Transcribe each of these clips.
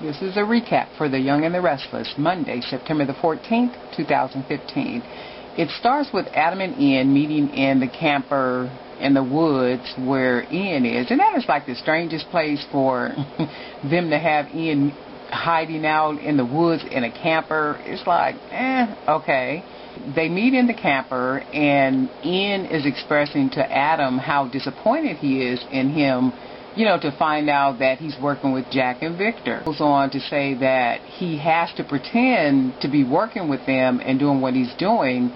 This is a recap for The Young and the Restless, Monday, September the 14th, 2015. It starts with Adam and Ian meeting in the camper in the woods where Ian is. And that is like the strangest place for them to have Ian hiding out in the woods in a camper. It's like, okay. They meet in the camper, and Ian is expressing to Adam how disappointed he is in him, to find out that he's working with Jack and Victor. He goes on to say that he has to pretend to be working with them and doing what he's doing.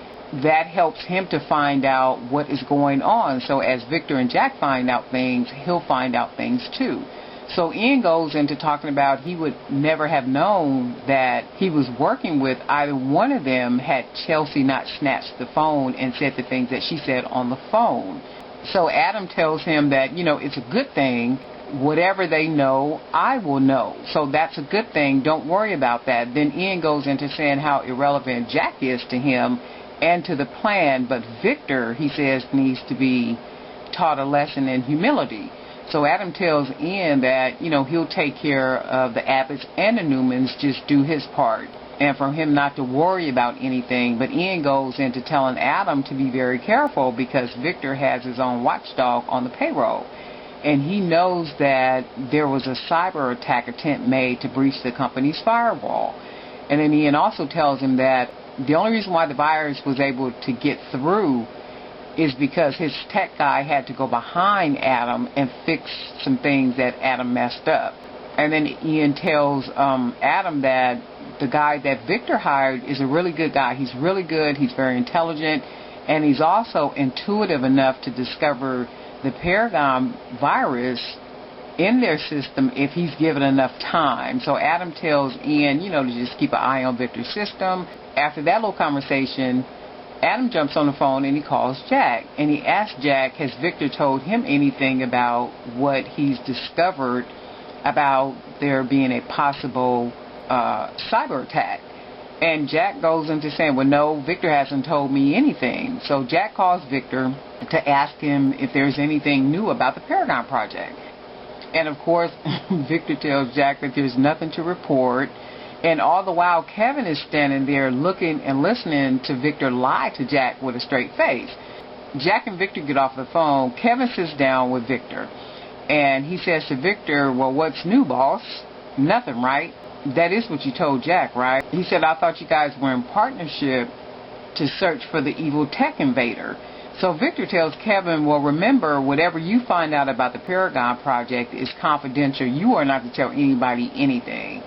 That helps him to find out what is going on. So as Victor and Jack find out things, he'll find out things too. So Ian goes into talking about he would never have known that he was working with either one of them had Chelsea not snatched the phone and said the things that she said on the phone. So Adam tells him that, it's a good thing. Whatever they know, I will know. So that's a good thing. Don't worry about that. Then Ian goes into saying how irrelevant Jack is to him and to the plan. But Victor, he says, needs to be taught a lesson in humility. So Adam tells Ian that, he'll take care of the Abbotts and the Newmans, just do his part, and for him not to worry about anything. But Ian goes into telling Adam to be very careful because Victor has his own watchdog on the payroll. And he knows that there was a cyber attack attempt made to breach the company's firewall. And then Ian also tells him that the only reason why the virus was able to get through is because his tech guy had to go behind Adam and fix some things that Adam messed up. And then Ian tells Adam that the guy that Victor hired is a really good guy. He's really good, he's very intelligent, and he's also intuitive enough to discover the Paragon virus in their system if he's given enough time. So Adam tells Ian, to just keep an eye on Victor's system. After that little conversation, Adam jumps on the phone and he calls Jack. And he asks Jack, has Victor told him anything about what he's discovered about there being a possible cyber attack? And Jack goes into saying, well, no, Victor hasn't told me anything. So Jack calls Victor to ask him if there's anything new about the Paragon Project. And, of course, Victor tells Jack that there's nothing to report. And all the while, Kevin is standing there looking and listening to Victor lie to Jack with a straight face. Jack and Victor get off the phone. Kevin sits down with Victor. And he says to Victor, well, what's new, boss? Nothing, right? That is what you told Jack, right? He said, I thought you guys were in partnership to search for the evil tech invader. So Victor tells Kevin, well, remember, whatever you find out about the Paragon Project is confidential. You are not to tell anybody anything.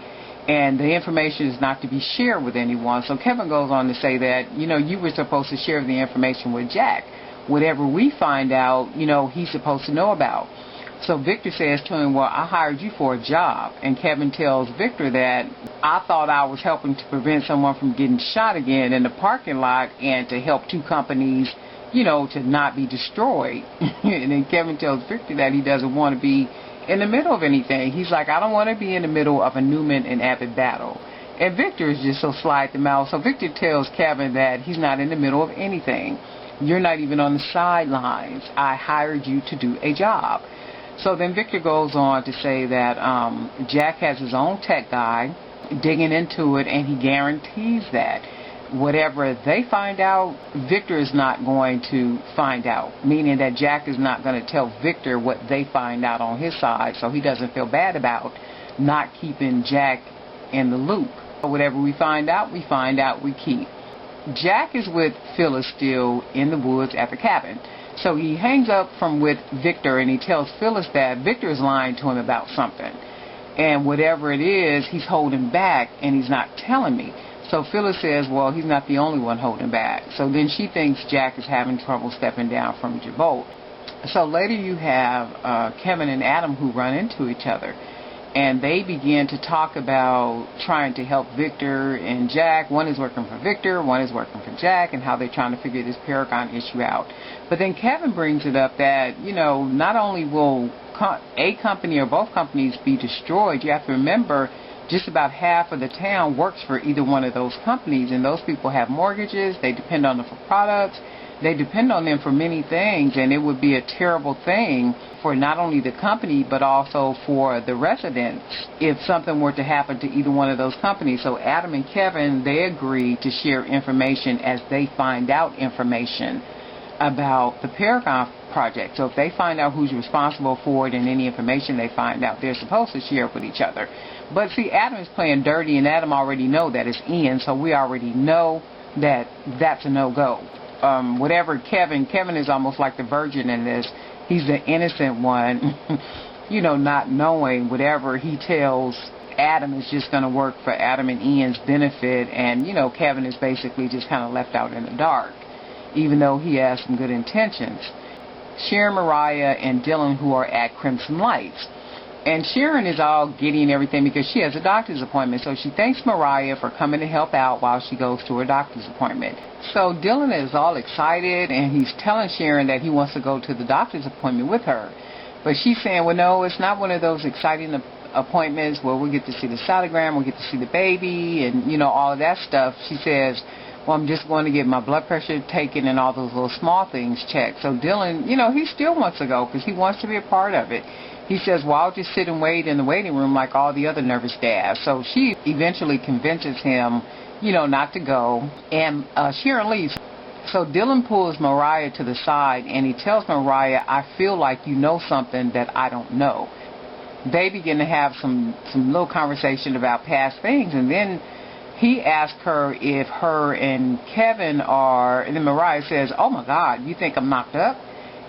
And the information is not to be shared with anyone. So Kevin goes on to say that, you were supposed to share the information with Jack. Whatever we find out, he's supposed to know about. So Victor says to him, well, I hired you for a job. And Kevin tells Victor that I thought I was helping to prevent someone from getting shot again in the parking lot and to help two companies, to not be destroyed. And then Kevin tells Victor that he doesn't want to be in the middle of anything. He's like, I don't want to be in the middle of a Newman and Abbott battle. And Victor is just so sly at the mouth. So Victor tells Kevin that he's not in the middle of anything. You're not even on the sidelines. I hired you to do a job. So then Victor goes on to say that Jack has his own tech guy digging into it, and he guarantees that whatever they find out, Victor is not going to find out, meaning that Jack is not going to tell Victor what they find out on his side, so he doesn't feel bad about not keeping Jack in the loop. Whatever we find out, we keep. Jack is with Phyllis still in the woods at the cabin. So he hangs up from with Victor, and he tells Phyllis that Victor is lying to him about something. And whatever it is, he's holding back, and he's not telling me. So Phyllis says, well, he's not the only one holding back. So then she thinks Jack is having trouble stepping down from Javolt. So later you have Kevin and Adam who run into each other. And they begin to talk about trying to help Victor and Jack. One is working for Victor, one is working for Jack, and how they're trying to figure this Paragon issue out. But then Kevin brings it up that, not only will a company or both companies be destroyed, you have to remember just about half of the town works for either one of those companies, and those people have mortgages, they depend on them for products, They depend on them for many things, and it would be a terrible thing for not only the company but also for the residents if something were to happen to either one of those companies. So Adam and Kevin, they agreed to share information as they find out information about the Paragon Project. So if they find out who's responsible for it and any information they find out, they're supposed to share it with each other. But see, Adam is playing dirty, and Adam already know that it's Ian, so we already know that that's a no-go. Whatever Kevin is almost like the virgin in this. He's the innocent one, not knowing whatever he tells Adam is just going to work for Adam and Ian's benefit, and, Kevin is basically just kind of left out in the dark, even though he has some good intentions. Sharon, Mariah, and Dylan, who are at Crimson Lights. And Sharon is all giddy and everything because she has a doctor's appointment. So she thanks Mariah for coming to help out while she goes to her doctor's appointment. So Dylan is all excited, and he's telling Sharon that he wants to go to the doctor's appointment with her. But she's saying, well, no, it's not one of those exciting appointments where we'll get to see the sonogram, we'll get to see the baby, and, all of that stuff. She says, well, I'm just going to get my blood pressure taken and all those little small things checked. So Dylan, he still wants to go because he wants to be a part of it. He says, well, I'll just sit and wait in the waiting room like all the other nervous dads. So she eventually convinces him, not to go. And Sharon leaves. So Dylan pulls Mariah to the side, and he tells Mariah, I feel like you know something that I don't know. They begin to have some little conversation about past things, and then he asks her if her and Kevin are, and then Mariah says, oh my God, you think I'm knocked up?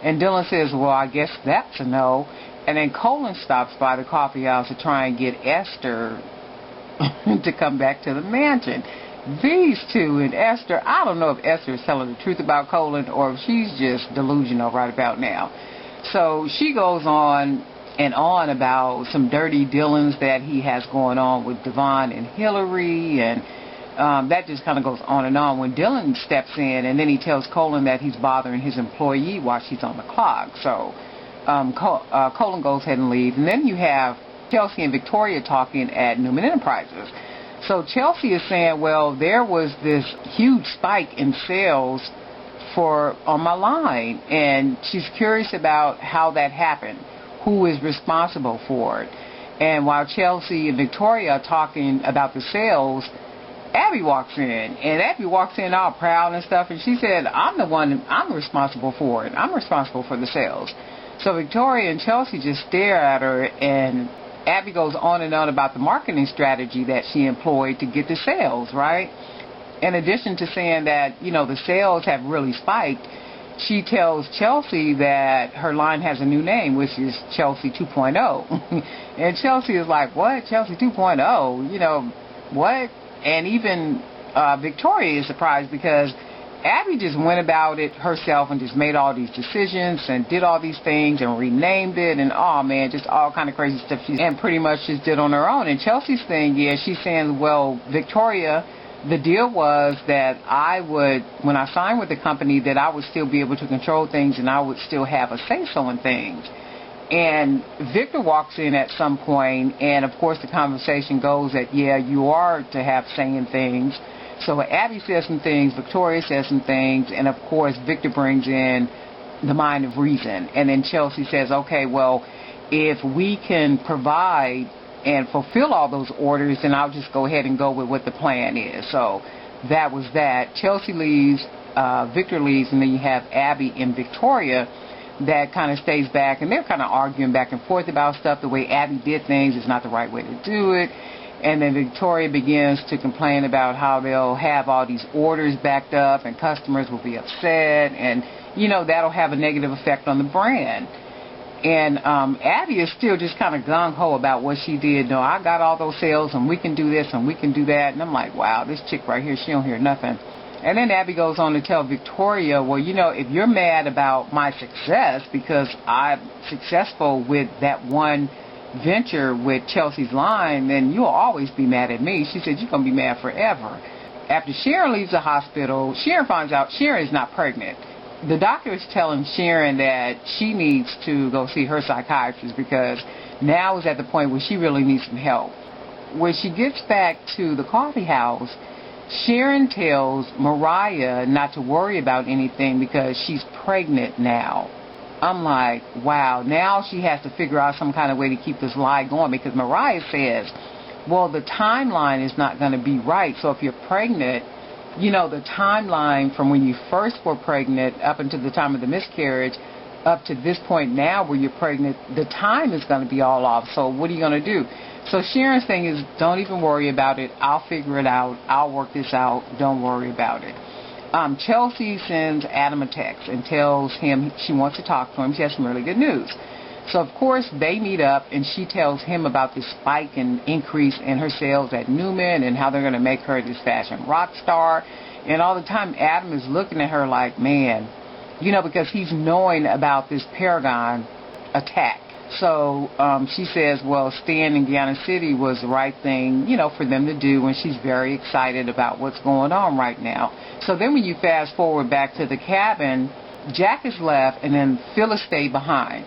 And Dylan says, well, I guess that's a no. And then Colin stops by the coffee house to try and get Esther to come back to the mansion. These two and Esther, I don't know if Esther is telling the truth about Colin or if she's just delusional right about now. So she goes on and on about some dirty dealings that he has going on with Devon and Hillary, and that just kind of goes on and on when Dylan steps in, and then he tells Colin that he's bothering his employee while she's on the clock. So Colin goes ahead and leaves, and then you have Chelsea and Victoria talking at Newman Enterprises. So Chelsea is saying, well, there was this huge spike in sales on my line, and she's curious about how that happened, who is responsible for it. And while Chelsea and Victoria are talking about the sales, Abby walks in, and Abby walks in all proud and stuff, and she said, I'm responsible for it. I'm responsible for the sales. So Victoria and Chelsea just stare at her, and Abby goes on and on about the marketing strategy that she employed to get the sales, right? In addition to saying that, the sales have really spiked, she tells Chelsea that her line has a new name, which is Chelsea 2.0. And Chelsea is like, what? Chelsea 2.0? What? And even Victoria is surprised because Abby just went about it herself and just made all these decisions and did all these things and renamed it and, just all kind of crazy stuff and pretty much just did on her own. And Chelsea's thing is she's saying, well, Victoria, the deal was that when I signed with the company, that I would still be able to control things and I would still have a say-so in things. And Victor walks in at some point, and of course the conversation goes that, yeah, you are to have say in things. So Abby says some things, Victoria says some things, and of course Victor brings in the mind of reason. And then Chelsea says, okay, well, if we can provide and fulfill all those orders, then I'll just go ahead and go with what the plan is. So that was that. Chelsea leaves, Victor leaves, and then you have Abby and Victoria that kind of stays back, and they're kind of arguing back and forth about stuff. The way Abby did things is not the right way to do it. And then Victoria begins to complain about how they'll have all these orders backed up and customers will be upset, and, that'll have a negative effect on the brand. And Abby is still just kind of gung-ho about what she did. No, I got all those sales, and we can do this, and we can do that. And I'm like, wow, this chick right here, she don't hear nothing. And then Abby goes on to tell Victoria, well, if you're mad about my success because I'm successful with that one venture with Chelsea's line, then you'll always be mad at me. She said, you're going to be mad forever. After Sharon leaves the hospital, Sharon finds out Sharon is not pregnant. The doctor is telling Sharon that she needs to go see her psychiatrist because now is at the point where she really needs some help. When she gets back to the coffee house, Sharon tells Mariah not to worry about anything because she's pregnant now. I'm like, wow, now she has to figure out some kind of way to keep this lie going, because Mariah says, well, the timeline is not going to be right. So if you're pregnant, you know, the timeline from when you first were pregnant up until the time of the miscarriage, up to this point now where you're pregnant, the time is going to be all off. So what are you going to do? So Sharon's thing is, don't even worry about it. I'll figure it out. I'll work this out. Don't worry about it. Chelsea sends Adam a text and tells him she wants to talk to him. She has some really good news. So, of course, they meet up, and she tells him about the spike and increase in her sales at Newman and how they're going to make her this fashion rock star. And all the time, Adam is looking at her like, man, you know, because he's knowing about this Paragon attack. So she says, well, staying in Guyana City was the right thing, you know, for them to do, and she's very excited about what's going on right now. So then when you fast forward back to the cabin, Jack is left, and then Phyllis stayed behind.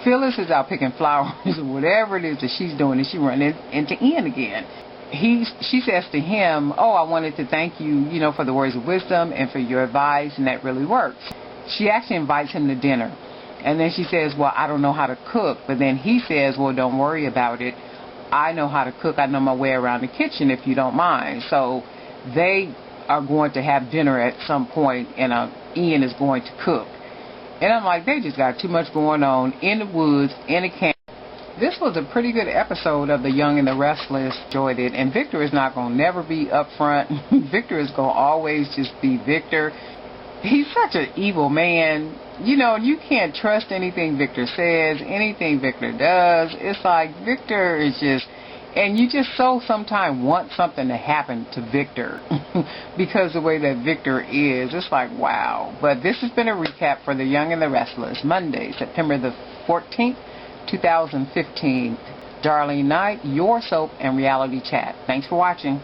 Phyllis is out picking flowers or whatever it is that she's doing, and she runs into Ian again. She says to him, oh, I wanted to thank you, you know, for the words of wisdom and for your advice, and that really works. She actually invites him to dinner. And then she says, well, I don't know how to cook. But then he says, well, don't worry about it. I know how to cook. I know my way around the kitchen, if you don't mind. So they are going to have dinner at some point, and Ian is going to cook. And I'm like, they just got too much going on in the woods, in a camp. This was a pretty good episode of The Young and the Restless. Enjoyed it. And Victor is not going to never be up front. Victor is going to always just be Victor. He's such an evil man. You know, you can't trust anything Victor says, anything Victor does. It's like Victor is just, and you just so sometimes want something to happen to Victor because the way that Victor is. It's like, wow. But this has been a recap for The Young and the Restless, Monday, September the 14th, 2015. Darlene Knight, your soap and reality chat. Thanks for watching.